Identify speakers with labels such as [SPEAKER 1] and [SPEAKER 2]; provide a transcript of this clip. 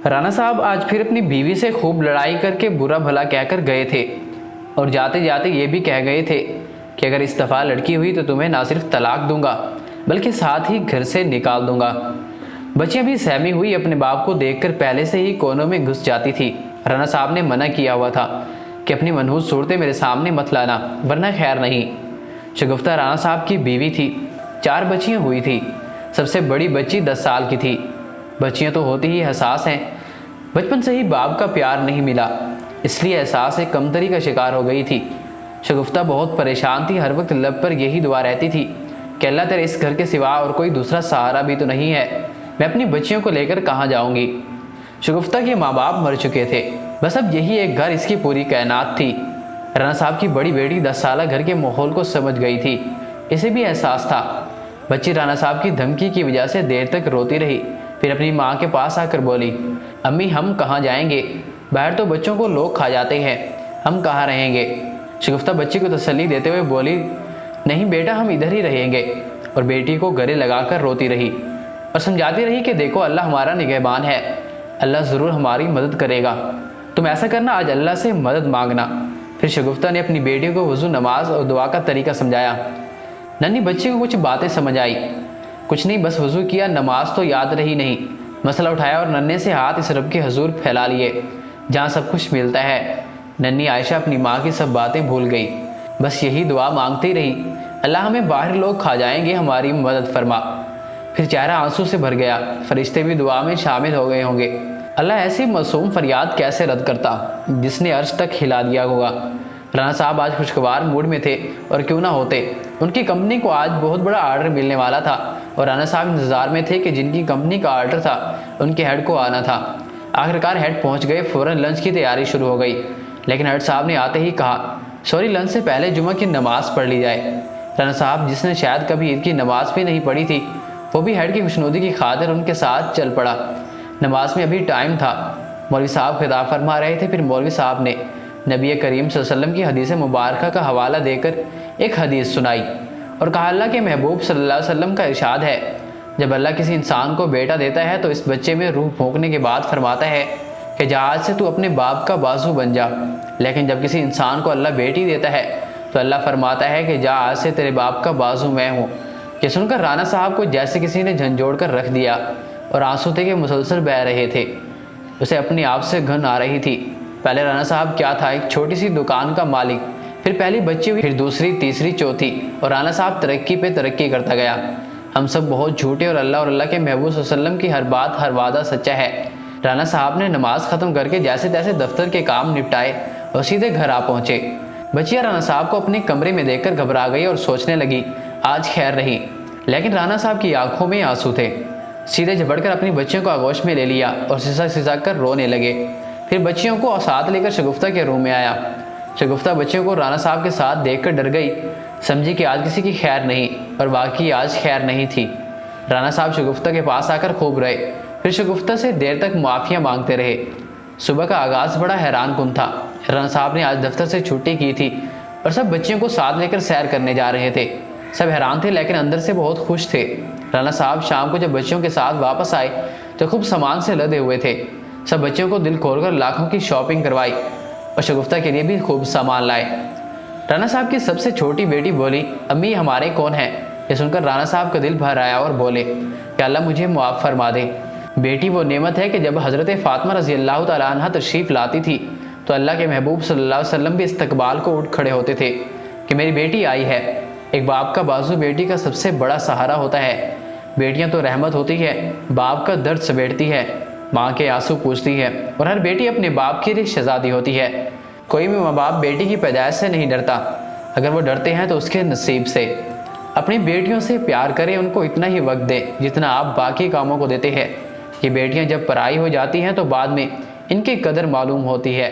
[SPEAKER 1] رانا صاحب آج پھر اپنی بیوی سے خوب لڑائی کر کے برا بھلا کہہ کر گئے تھے اور جاتے جاتے یہ بھی کہہ گئے تھے کہ اگر اس دفعہ لڑکی ہوئی تو تمہیں نہ صرف طلاق دوں گا بلکہ ساتھ ہی گھر سے نکال دوں گا۔ بچیاں بھی سہمی ہوئی اپنے باپ کو دیکھ کر پہلے سے ہی کونوں میں گھس جاتی تھی۔ رانا صاحب نے منع کیا ہوا تھا کہ اپنی منحوس صورتیں میرے سامنے مت لانا ورنہ خیر نہیں۔ شگفتہ رانا صاحب کی بیوی تھی، 4 بچیاں ہوئی تھی، سب سے بڑی بچی 10 سال کی تھی۔ بچیاں تو ہوتی ہی حساس ہیں، بچپن سے ہی باپ کا پیار نہیں ملا، اس لیے احساس کمتری کا شکار ہو گئی تھی۔ شگفتہ بہت پریشان تھی، ہر وقت لب پر یہی دعا رہتی تھی کہ اللہ تیرے اس گھر کے سوا اور کوئی دوسرا سہارا بھی تو نہیں ہے، میں اپنی بچیوں کو لے کر کہاں جاؤں گی۔ شگفتہ کے ماں باپ مر چکے تھے، بس اب یہی ایک گھر اس کی پوری کائنات تھی۔ رانا صاحب کی بڑی بیٹی 10 سالہ گھر کے ماحول کو سمجھ گئی تھی، اسے بھی احساس تھا۔ بچی رانا صاحب کی دھمکی کی وجہ سے دیر تک روتی رہی، پھر اپنی ماں کے پاس آ کر بولی، امی ہم کہاں جائیں گے، باہر تو بچوں کو لوگ کھا جاتے ہیں، ہم کہاں رہیں گے۔ شگفتہ بچی کو تسلی دیتے ہوئے بولی، نہیں بیٹا ہم ادھر ہی رہیں گے، اور بیٹی کو گلے لگا کر روتی رہی اور سمجھاتی رہی کہ دیکھو اللہ ہمارا نگہبان ہے، اللہ ضرور ہماری مدد کرے گا، تم ایسا کرنا آج اللہ سے مدد مانگنا۔ پھر شگفتہ نے اپنی بیٹی کو وضو، نماز اور دعا کا طریقہ سمجھایا۔ ننھی بچی کو کچھ باتیں سمجھ آئی، کچھ نہیں بس وضو کیا، نماز تو یاد رہی نہیں، مسئلہ اٹھایا اور ننھے سے ہاتھ اس رب کے حضور پھیلا لیے جہاں سب کچھ ملتا ہے۔ ننھی عائشہ اپنی ماں کی سب باتیں بھول گئی، بس یہی دعا مانگتی رہی، اللہ ہمیں باہر لوگ کھا جائیں گے، ہماری مدد فرما۔ پھر چہرہ آنسو سے بھر گیا، فرشتے بھی دعا میں شامل ہو گئے ہوں گے۔ اللہ ایسی معصوم فریاد کیسے رد کرتا جس نے عرش تک ہلا دیا ہوگا۔ رانا صاحب آج خوشگوار موڈ میں تھے، اور کیوں نہ ہوتے، ان کی کمپنی کو آج بہت بڑا آرڈر ملنے والا تھا اور رانا صاحب انتظار میں تھے کہ جن کی کمپنی کا آرڈر تھا ان کے ہیڈ کو آنا تھا۔ آخرکار ہیڈ پہنچ گئے، فوراً لنچ کی تیاری شروع ہو گئی، لیکن ہیڈ صاحب نے آتے ہی کہا، سوری لنچ سے پہلے جمعہ کی نماز پڑھ لی جائے۔ رانا صاحب جس نے شاید کبھی عید کی نماز بھی نہیں پڑھی تھی، وہ بھی ہیڈ کی خوشنودی کی خاطر ان کے ساتھ چل پڑا۔ نماز میں ابھی ٹائم تھا، مولوی صاحب خطاب فرما رہے تھے، پھر مولوی صاحب نے نبی کریم صلی اللہ علیہ وسلم کی حدیث مبارکہ کا حوالہ دے کر ایک حدیث سنائی اور کہا، اللہ کے محبوب صلی اللہ علیہ وسلم کا ارشاد ہے، جب اللہ کسی انسان کو بیٹا دیتا ہے تو اس بچے میں روح پھونکنے کے بعد فرماتا ہے کہ جا آج سے تو اپنے باپ کا بازو بن جا، لیکن جب کسی انسان کو اللہ بیٹی دیتا ہے تو اللہ فرماتا ہے کہ جا آج سے تیرے باپ کا بازو میں ہوں۔ یہ سن کر رانا صاحب کو جیسے کسی نے جھنجھوڑ کر رکھ دیا اور آنسو تھے کہ مسلسل بہہ رہے تھے، اسے اپنی آپ سے گھن آ رہی تھی۔ پہلے رانا صاحب کیا تھا، ایک چھوٹی سی دکان کا مالک، پھر پہلی بچی ہوئی، پھر دوسری، تیسری، چوتھی، اور رانا صاحب ترقی پہ ترقی کرتا گیا۔ ہم سب بہت جھوٹے اور اللہ کے محبوب صلی اللہ علیہ وسلم کی ہر بات، ہر وعدہ سچا ہے۔ رانا صاحب نے نماز ختم کر کے جیسے تیسے دفتر کے کام نپٹائے اور سیدھے گھر آ پہنچے۔ بچیاں رانا صاحب کو اپنے کمرے میں دیکھ کر گھبرا گئی اور سوچنے لگی آج خیر رہی، لیکن رانا صاحب کی آنکھوں میں آنسو تھے۔ سیدھے جھپٹ کر اپنی بچیوں کو آغوش میں لے لیا اور سسک سسک کر رونے لگے۔ پھر بچیوں کو ساتھ لے کر شگفتہ کے روم میں آیا۔ شگفتہ بچیوں کو رانا صاحب کے ساتھ دیکھ کر ڈر گئی، سمجھی کہ آج کسی کی خیر نہیں، اور واقعی آج خیر نہیں تھی۔ رانا صاحب شگفتہ کے پاس آ کر خوب روئے، پھر شگفتہ سے دیر تک معافیاں مانگتے رہے۔ صبح کا آغاز بڑا حیران کن تھا۔ رانا صاحب نے آج دفتر سے چھٹی کی تھی اور سب بچیوں کو ساتھ لے کر سیر کرنے جا رہے تھے۔ سب حیران تھے لیکن اندر سے بہت خوش تھے۔ رانا صاحب شام کو جب بچیوں کے ساتھ واپس آئے تو خوب سامان سے لدے ہوئے تھے۔ سب بچیوں کو دل کھول کر لاکھوں کی شاپنگ کروائی اور شگفتہ کے لیے بھی خوب سامان لائے۔ رانا صاحب کی سب سے چھوٹی بیٹی بولی، امی ہمارے کون ہیں؟ یہ سن کر رانا صاحب کا دل بھر آیا اور بولے کہ اللہ مجھے معاف فرما دے۔ بیٹی وہ نعمت ہے کہ جب حضرت فاطمہ رضی اللہ تعالیٰ عنہ تشریف لاتی تھی تو اللہ کے محبوب صلی اللہ علیہ وسلم بھی استقبال کو اٹھ کھڑے ہوتے تھے کہ میری بیٹی آئی ہے۔ ایک باپ کا بازو بیٹی کا سب سے بڑا سہارا ہوتا ہے۔ بیٹیاں تو رحمت ہوتی ہے، باپ کا درد سمیٹتی ہے، ماں کے آنسو پوچھتی ہے، اور ہر بیٹی اپنے باپ کی ایک شہزادی ہوتی ہے۔ کوئی بھی ماں باپ بیٹی کی پیدائش سے نہیں ڈرتا، اگر وہ ڈرتے ہیں تو اس کے نصیب سے۔ اپنی بیٹیوں سے پیار کریں، ان کو اتنا ہی وقت دیں جتنا آپ باقی کاموں کو دیتے ہیں۔ یہ بیٹیاں جب پرائی ہو جاتی ہیں تو بعد میں ان کی قدر معلوم ہوتی ہے۔